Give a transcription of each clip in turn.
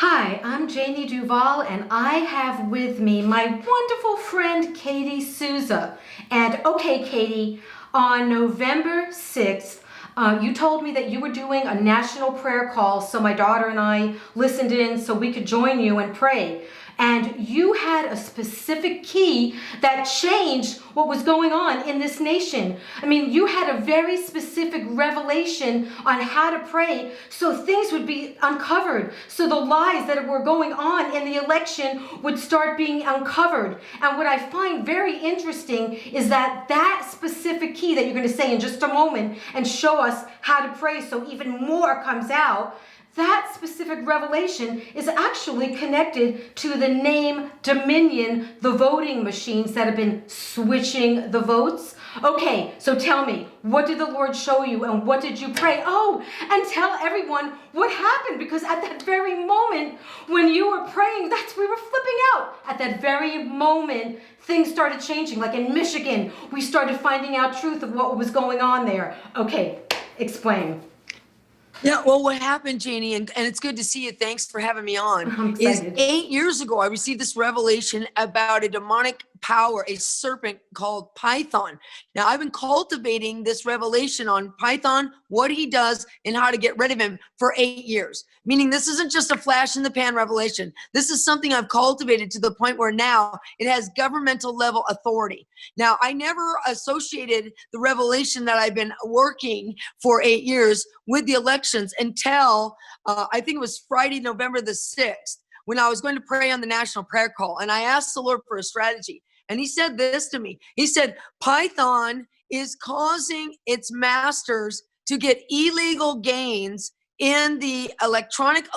Hi, I'm Janie Duval, and I have with me my wonderful friend Katie Souza. And okay, Katie, on November 6th, you told me that you were doing a national prayer call, so my daughter and I listened in so we could join you and pray. And you had a specific key that changed what was going on in this nation. I mean, you had a very specific revelation on how to pray so things would be uncovered. So the lies that were going on in the election would start being uncovered. And what I find very interesting is that that specific key that you're going to say in just a moment and show us how to pray so even more comes out, that specific revelation is actually connected to the name Dominion, the voting machines that have been switching the votes. Okay, so tell me, what did the Lord show you and what did you pray? Oh, and tell everyone what happened, because at that very moment when you were praying, we were flipping out. At that very moment, things started changing. Like in Michigan, we started finding out truth of what was going on there. Okay, explain. Yeah, well, what happened, Janie, and it's good to see you. Thanks for having me on. I'm Is excited. 8 years ago, I received this revelation about a demonic power, a serpent called Python. Now, I've been cultivating this revelation on Python, what he does, and how to get rid of him for 8 years. Meaning, this isn't just a flash in the pan revelation. This is something I've cultivated to the point where now it has governmental level authority. Now, I never associated the revelation that I've been working for 8 years with the elections until I think it was Friday, November the 6th, when I was going to pray on the national prayer call. And I asked the Lord for a strategy. And he said this to me. He said, Python is causing its masters to get illegal gains in the electronic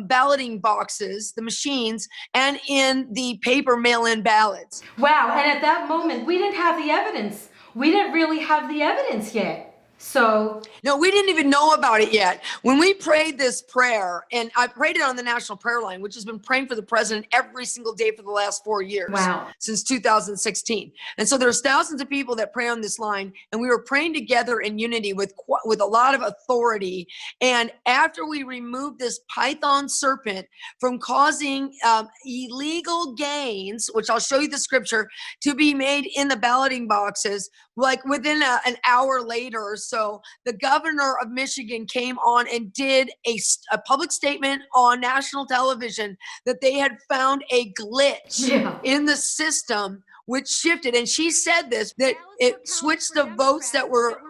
balloting boxes, the machines, and in the paper mail-in ballots. Wow, and at that moment, we didn't have the evidence. We didn't really have the evidence yet. So, No, we didn't even know about it yet. When we prayed this prayer, and I prayed it on the National Prayer Line, which has been praying for the president every single day for the last 4 years, wow. since 2016. And so there's thousands of people that pray on this line, and we were praying together in unity with a lot of authority. And after we removed this Python serpent from causing illegal gains, which I'll show you the scripture, to be made in the balloting boxes, like within an hour later or so, the governor of Michigan came on and did a public statement on national television that they had found a glitch in the system which shifted. And she said this, that it switched the votes that were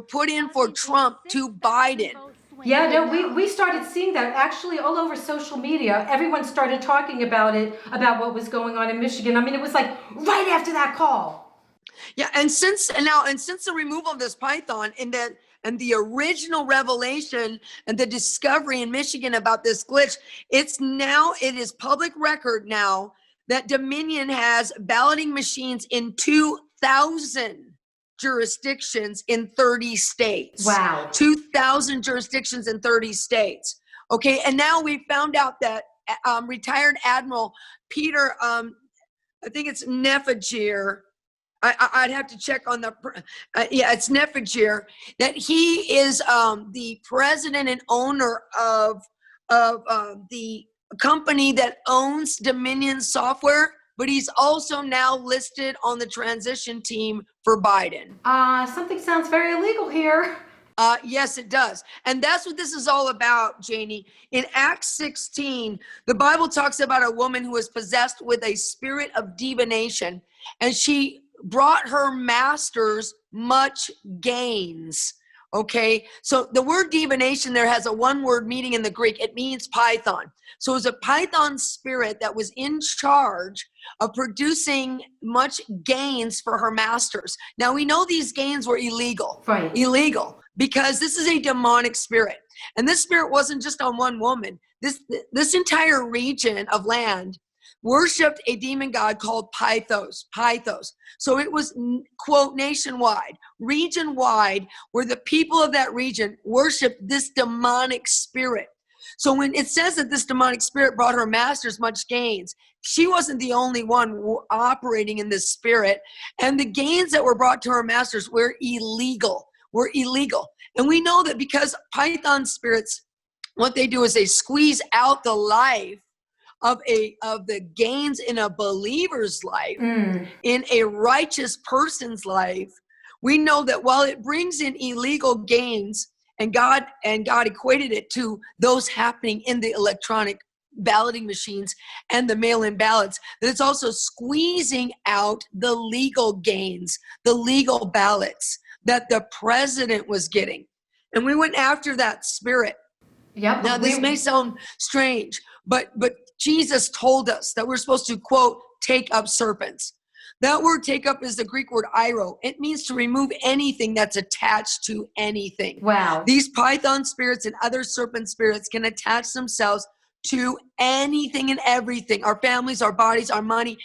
put in for Trump to Biden. Yeah, no, we started seeing that actually all over social media. Everyone started talking about it, about what was going on in Michigan. I mean, it was like right after that call. Yeah, and since the removal of this Python and the original revelation and the discovery in Michigan about this glitch, it is public record now that Dominion has balloting machines in 2,000 jurisdictions in 30 states. Wow. 2,000 jurisdictions in 30 states. Okay, and now we found out that retired Admiral Peter, I think it's Nefegeer, I'd have to check on it's Nefegeer, that he is the president and owner of the company that owns Dominion Software, but he's also now listed on the transition team for Biden. Something sounds very illegal here. Yes, it does. And that's what this is all about, Janie. In Acts 16, the Bible talks about a woman who was possessed with a spirit of divination, and she brought her masters much gains. Okay, so the word divination there has a one-word meaning in the Greek. It means python. So it was a python spirit that was in charge of producing much gains for her masters. Now we know these gains were illegal. Right. Illegal, because this is a demonic spirit. And this spirit wasn't just on one woman. This entire region of land worshipped a demon god called Pythos. So it was, quote, nationwide, region-wide, where the people of that region worshiped this demonic spirit. So when it says that this demonic spirit brought her masters much gains, she wasn't the only one operating in this spirit. And the gains that were brought to her masters were illegal. And we know that because Python spirits what they do is they squeeze out the life of the gains in a believer's life, in a righteous person's life. We know that while it brings in illegal gains, and God equated it to those happening in the electronic balloting machines and the mail-in ballots, that it's also squeezing out the legal gains, the legal ballots that the president was getting. And we went after that spirit. Yep. Now, this may sound strange, but Jesus told us that we're supposed to, quote, take up serpents. That word take up is the Greek word eiro. It means to remove anything that's attached to anything. Wow. These python spirits and other serpent spirits can attach themselves to anything and everything, our families, our bodies, our money,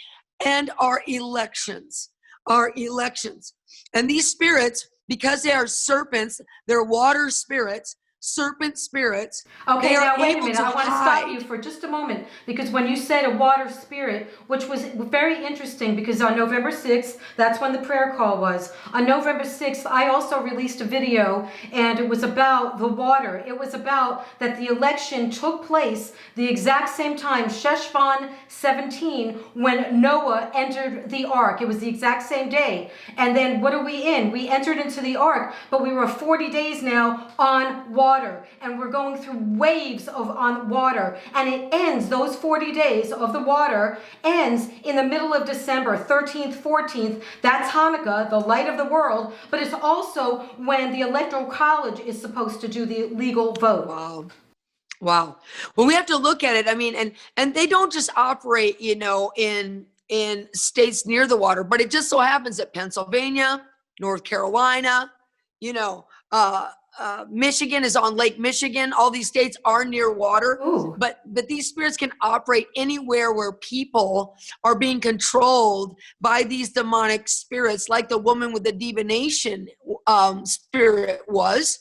and our elections. And these spirits, because they are serpents, they're water spirits, serpent spirits. Okay, now wait a minute. I want to stop you for just a moment, because when you said a water spirit, which was very interesting, because on November 6th, that's when the prayer call was. On November 6th, I also released a video, and it was about the water. It was about that the election took place the exact same time, Sheshvan 17, when Noah entered the ark. It was the exact same day. And then what are we in? We entered into the ark, but we were 40 days now on water. And we're going through waves on water, and it ends, those 40 days of the water ends in the middle of December, 13th, 14th. That's Hanukkah, the light of the world, but it's also when the Electoral College is supposed to do the legal vote. Wow. Well, we have to look at it. I mean, and they don't just operate, in states near the water, but it just so happens that Pennsylvania, North Carolina, Michigan is on Lake Michigan. All these states are near water. Ooh. But these spirits can operate anywhere where people are being controlled by these demonic spirits, like the woman with the divination spirit was.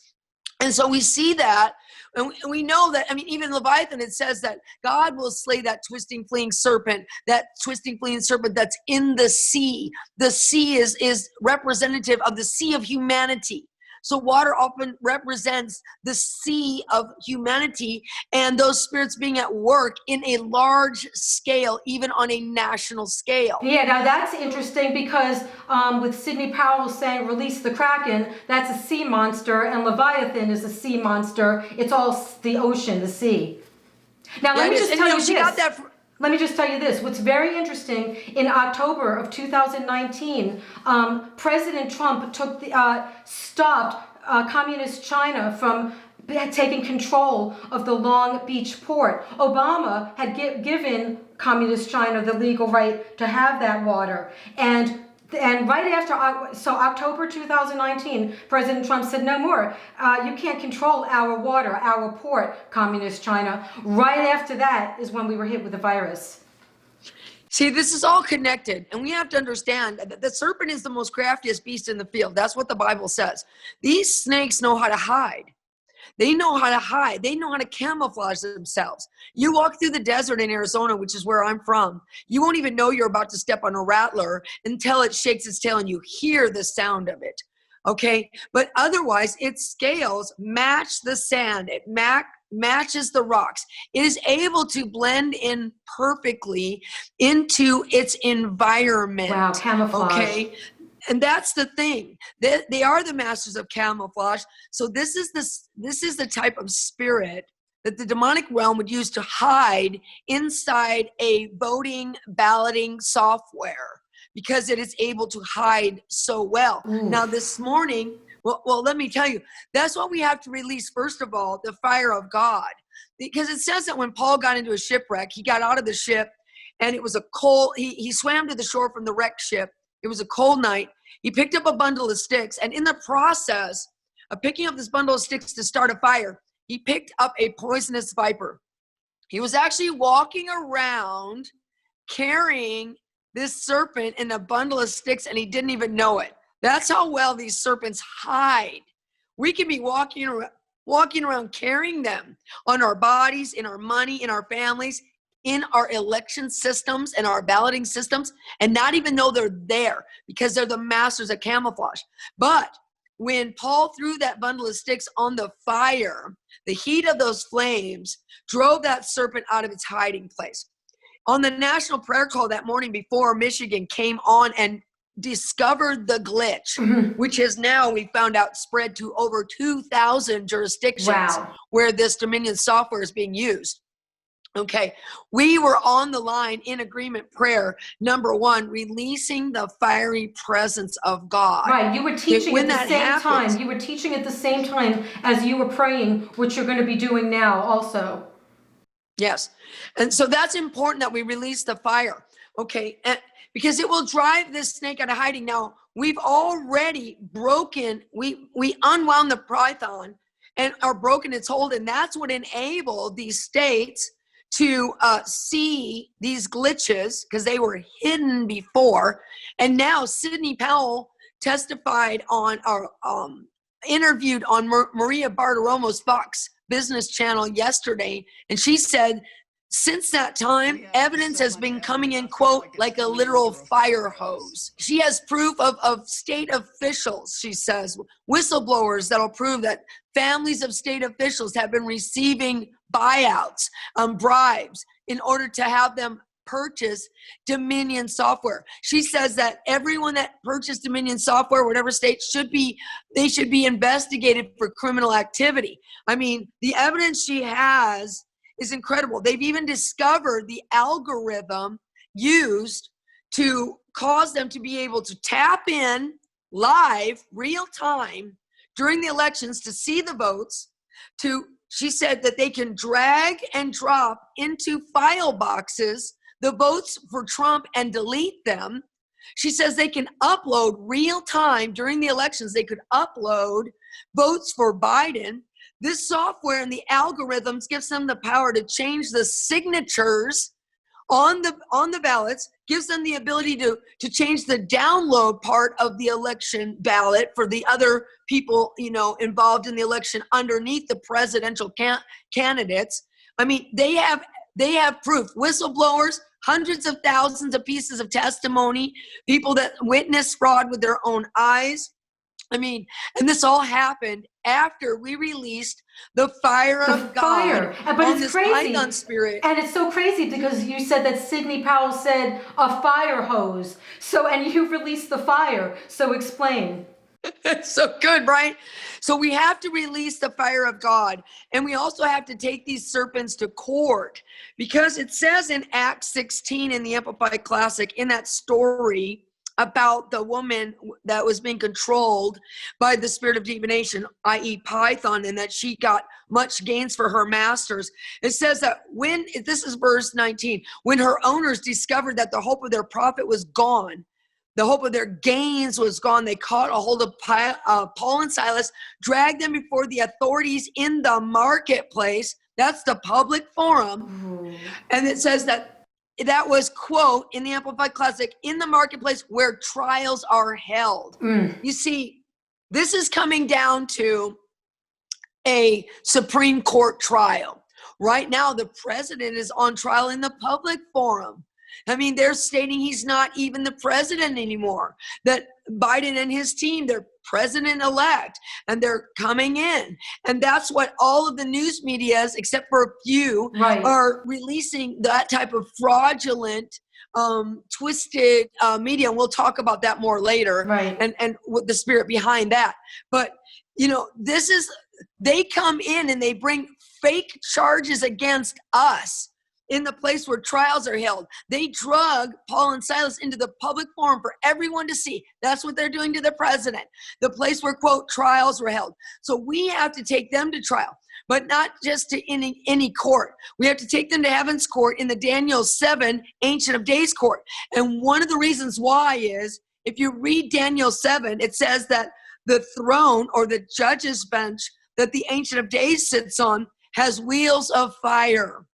And so we see that, and we know that, even Leviathan, it says that God will slay that twisting, fleeing serpent that's in the sea. The sea is representative of the sea of humanity. So water often represents the sea of humanity, and those spirits being at work in a large scale, even on a national scale. Yeah, now that's interesting, because with Sidney Powell saying release the Kraken, that's a sea monster, and Leviathan is a sea monster. It's all the ocean, the sea. Now let me just tell you this. Let me just tell you this. What's very interesting, in October of 2019, President Trump stopped Communist China from taking control of the Long Beach port. Obama had given Communist China the legal right to have that water. And right after, so October 2019, President Trump said, no more. You can't control our water, our port, Communist China. Right after that is when we were hit with the virus. See, this is all connected, and we have to understand that the serpent is the most craftiest beast in the field. That's what the Bible says. These snakes know how to hide. They know how to hide. They know how to camouflage themselves. You walk through the desert in Arizona, which is where I'm from. You won't even know you're about to step on a rattler until it shakes its tail and you hear the sound of it. Okay? But otherwise, its scales match the sand. It matches the rocks. It is able to blend in perfectly into its environment. Wow, camouflage. Okay? And that's the thing. They are the masters of camouflage. So this is the type of spirit that the demonic realm would use to hide inside a voting, balloting software, because it is able to hide so well. Ooh. Now this morning, well, let me tell you, that's what we have to release. First of all, the fire of God, because it says that when Paul got into a shipwreck, he got out of the ship, and it was a cold, he swam to the shore from the wrecked ship. It was a cold night. He picked up a bundle of sticks, and in the process of picking up this bundle of sticks to start a fire, he picked up a poisonous viper. He was actually walking around carrying this serpent in a bundle of sticks, and he didn't even know it. That's how well these serpents hide. We can be walking around carrying them on our bodies, in our money, in our families, in our election systems and our balloting systems, and not even know they're there, because they're the masters of camouflage. But when Paul threw that bundle of sticks on the fire, the heat of those flames drove that serpent out of its hiding place. On the national prayer call that morning before Michigan came on and discovered the glitch, which has now, we found out, spread to over 2,000 jurisdictions Wow. where this Dominion software is being used. Okay, we were on the line in agreement prayer. Number one, releasing the fiery presence of God. Right, you were teaching when at the that same happens- time. You were teaching at the same time as you were praying, which you're going to be doing now also. Yes. And so that's important that we release the fire. Okay. And because it will drive this snake out of hiding. Now, we've already broken, we unwound the python and are broken its hold. And that's what enabled these states to see these glitches, because they were hidden before. And now Sidney Powell testified on our interviewed on Maria Bartiromo's Fox Business Channel yesterday, and she said since that time, evidence has been coming in, quote, like a literal fire hose. She has proof of state officials, she says, whistleblowers that'll prove that families of state officials have been receiving buyouts, bribes, in order to have them purchase Dominion software. She says that everyone that purchased Dominion software, whatever state, should be investigated for criminal activity. I mean, the evidence she has is incredible. They've even discovered the algorithm used to cause them to be able to tap in live, real time, during the elections to see the votes. She said that they can drag and drop into file boxes the votes for Trump and delete them. She says they can upload real time during the elections. They could upload votes for Biden. This software and the algorithms gives them the power to change the signatures on the ballots, gives them the ability to change the download part of the election ballot for the other people, involved in the election underneath the presidential candidates. I mean, they have proof. Whistleblowers, hundreds of thousands of pieces of testimony, people that witnessed fraud with their own eyes. I mean, and this all happened after we released the fire of God But on it's this crazy. Python spirit. And it's so crazy because you said that Sidney Powell said a fire hose. And you released the fire. So explain. It's so good, right? So we have to release the fire of God. And we also have to take these serpents to court, because it says in Acts 16 in the Amplified Classic, in that story about the woman that was being controlled by the spirit of divination, i.e. Python, and that she got much gains for her masters. It says that this is verse 19, when her owners discovered that the hope of their profit was gone, the hope of their gains was gone, they caught a hold of Paul and Silas, dragged them before the authorities in the marketplace. That's the public forum. And it says that was, quote, in the Amplified Classic, in the marketplace where trials are held. You see, this is coming down to a Supreme Court trial. Right now, the president is on trial in the public forum. I mean, they're stating he's not even the president anymore, that Biden and his team, they're president-elect, and they're coming in. And that's what all of the news medias, except for a few, are releasing, that type of fraudulent, twisted media. And we'll talk about that more later, and what the spirit behind that. But, they come in and they bring fake charges against us in the place where trials are held. They drug Paul and Silas into the public forum for everyone to see. That's what they're doing to the president, the place where, quote, trials were held. So we have to take them to trial, but not just to any court. We have to take them to heaven's court in the Daniel 7 Ancient of Days court. And one of the reasons why is, if you read Daniel 7, it says that the throne, or the judge's bench that the Ancient of Days sits on, has wheels of fire.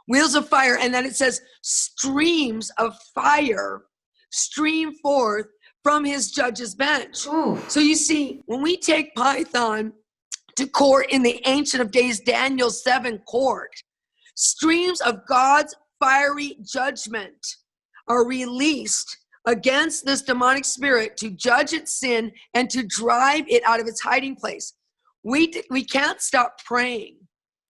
Wheels of fire, and then it says streams of fire stream forth from his judge's bench. Ooh. So you see, when we take Python to court in the Ancient of Days Daniel 7 court, streams of God's fiery judgment are released against this demonic spirit to judge its sin and to drive it out of its hiding place. We can't stop praying.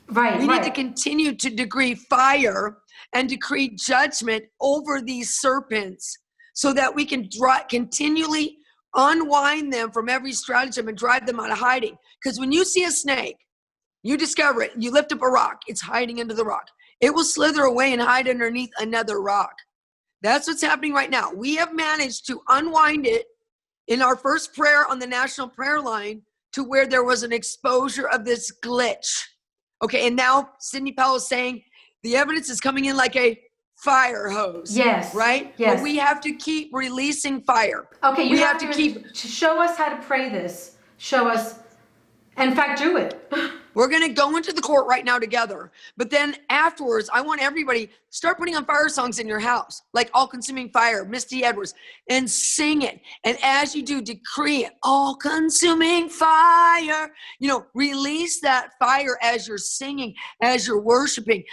Right, We need to right. continue to decree fire and decree judgment over these serpents so that we can continually unwind them from every stratagem and drive them out of hiding. Because when you see a snake, you discover it, you lift up a rock, it's hiding into the rock. It will slither away and hide underneath another rock. That's what's happening right now. We have managed to unwind it in our first prayer on the national prayer line to where there was an exposure of this glitch. Okay, and now Sidney Powell is saying the evidence is coming in like a fire hose. Yes. Right? Yes. But we have to keep releasing fire. Okay, you we have to show us how to pray this. Show us. In fact, do it. We're going to go into the court right now together. But then afterwards, I want everybody start putting on fire songs in your house, like All Consuming Fire, Misty Edwards, and sing it. And as you do, decree it, all consuming fire. You know, release that fire as you're singing, as you're worshiping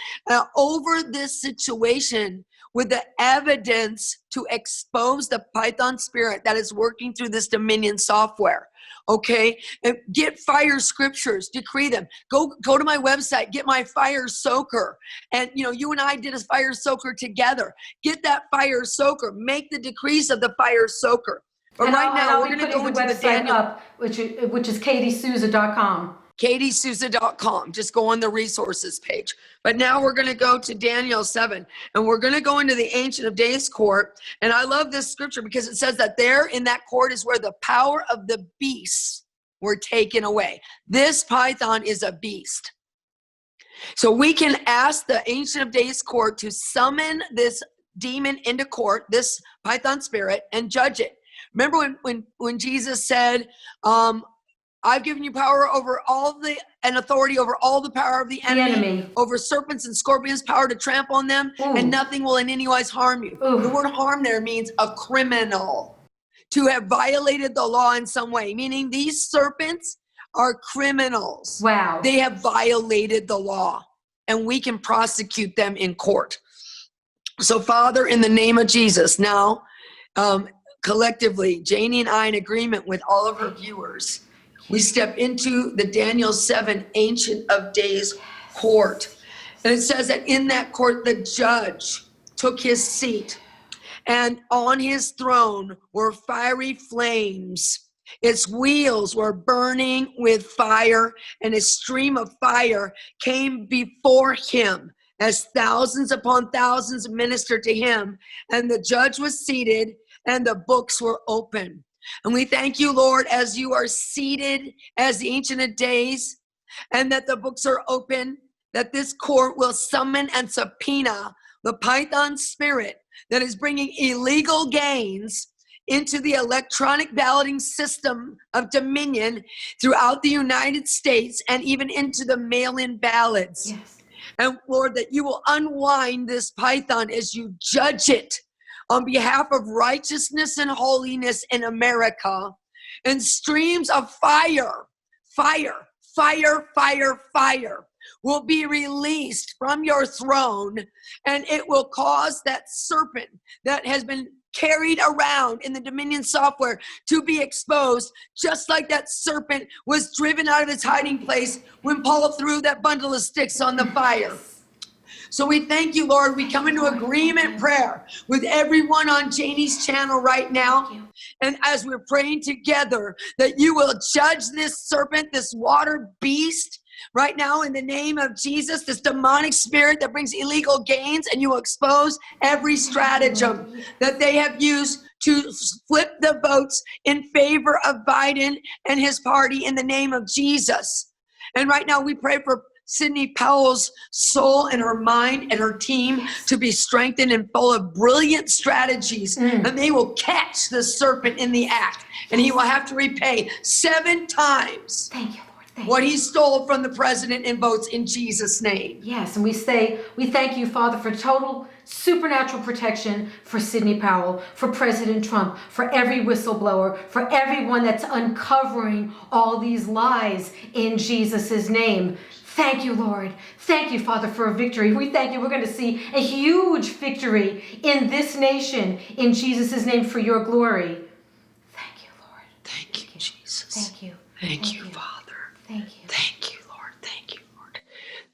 over this situation with the evidence to expose the Python spirit that is working through this Dominion software. Okay, and get fire scriptures, decree them. Go to my website, get my fire soaker. And you know, you and I did a fire soaker together. Get that fire soaker. Make the decrees of the fire soaker. But and right now, we're going to go into the website up, which is katiesouza.com. katiesouza.com. Just go on the resources page. But now we're going to go to Daniel 7, and we're going to go into the Ancient of Days court. And I love this scripture because it says that there in that court is where the power of the beasts were taken away. This python is a beast. So we can ask the Ancient of Days court to summon this demon into court, this python spirit, and judge it. Remember when Jesus said, I've given you power over and authority over all the power of the enemy, over serpents and scorpions, power to trample on them, and nothing will in any wise harm you. The word harm there means a criminal, to have violated the law in some way, meaning these serpents are criminals. Wow. They have violated the law, and we can prosecute them in court. So, Father, in the name of Jesus, now, collectively, Janie and I, in agreement with all of her viewers, we step into the Daniel 7 Ancient of Days court. And it says that in that court, the judge took his seat, and on his throne were fiery flames. Its wheels were burning with fire, and a stream of fire came before him as thousands upon thousands ministered to him. And the judge was seated, and the books were open. And we thank you, Lord, as you are seated as the Ancient of Days, and that the books are open, that this court will summon and subpoena the Python spirit that is bringing illegal gains into the electronic balloting system of Dominion throughout the United States and even into the mail-in ballots. Yes. And Lord, that you will unwind this Python as you judge it on behalf of righteousness and holiness in America, and streams of fire will be released from your throne, and it will cause that serpent that has been carried around in the Dominion software to be exposed, just like that serpent was driven out of its hiding place when Paul threw that bundle of sticks on the fire. So we thank you, Lord. We come into agreement prayer with everyone on Janie's channel right now. And as we're praying together, that you will judge this serpent, this water beast, right now in the name of Jesus, this demonic spirit that brings illegal gains, and you will expose every stratagem that they have used to flip the votes in favor of Biden and his party in the name of Jesus. And right now we pray for Sidney Powell's soul and her mind and her team to be strengthened and full of brilliant strategies, and they will catch the serpent in the act, and he will have to repay 7 times. Thank you, Lord. What he stole from the president in votes in Jesus' name. Yes, and we thank you, Father, for total supernatural protection for Sidney Powell, for President Trump, for every whistleblower, for everyone that's uncovering all these lies in Jesus' name. Thank you, Lord. Thank you, Father, for a victory. We thank you. We're going to see a huge victory in this nation in Jesus' name for your glory. Thank you, Lord. Thank you, Jesus. Thank you. Thank you, Father. Thank you. Thank you, Lord. Thank you, Lord.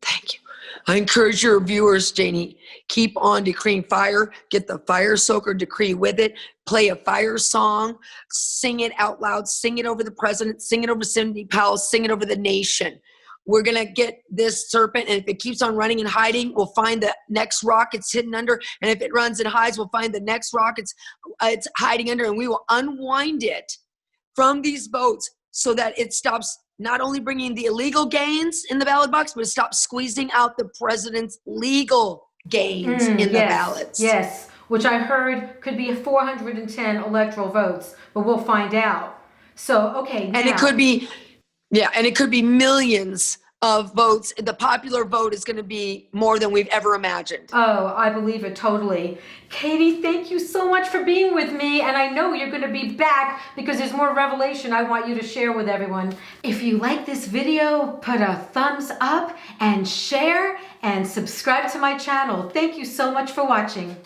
Thank you. I encourage your viewers, Janie, keep on decreeing fire. Get the fire soaker decree with it. Play a fire song. Sing it out loud. Sing it over the president. Sing it over Cindy Powell. Sing it over the nation. We're going to get this serpent, and if it keeps on running and hiding, we'll find the next rock it's hidden under. And if it runs and hides, we'll find the next rock it's hiding under, and we will unwind it from these votes so that it stops not only bringing the illegal gains in the ballot box, but it stops squeezing out the president's legal gains in the ballots. Yes, which I heard could be 410 electoral votes, but we'll find out. So, okay, now. And it could be, and it could be millions of votes. The popular vote is going to be more than we've ever imagined. Oh, I believe it totally. Katie, thank you so much for being with me. And I know you're going to be back because there's more revelation I want you to share with everyone. If you like this video, put a thumbs up and share and subscribe to my channel. Thank you so much for watching.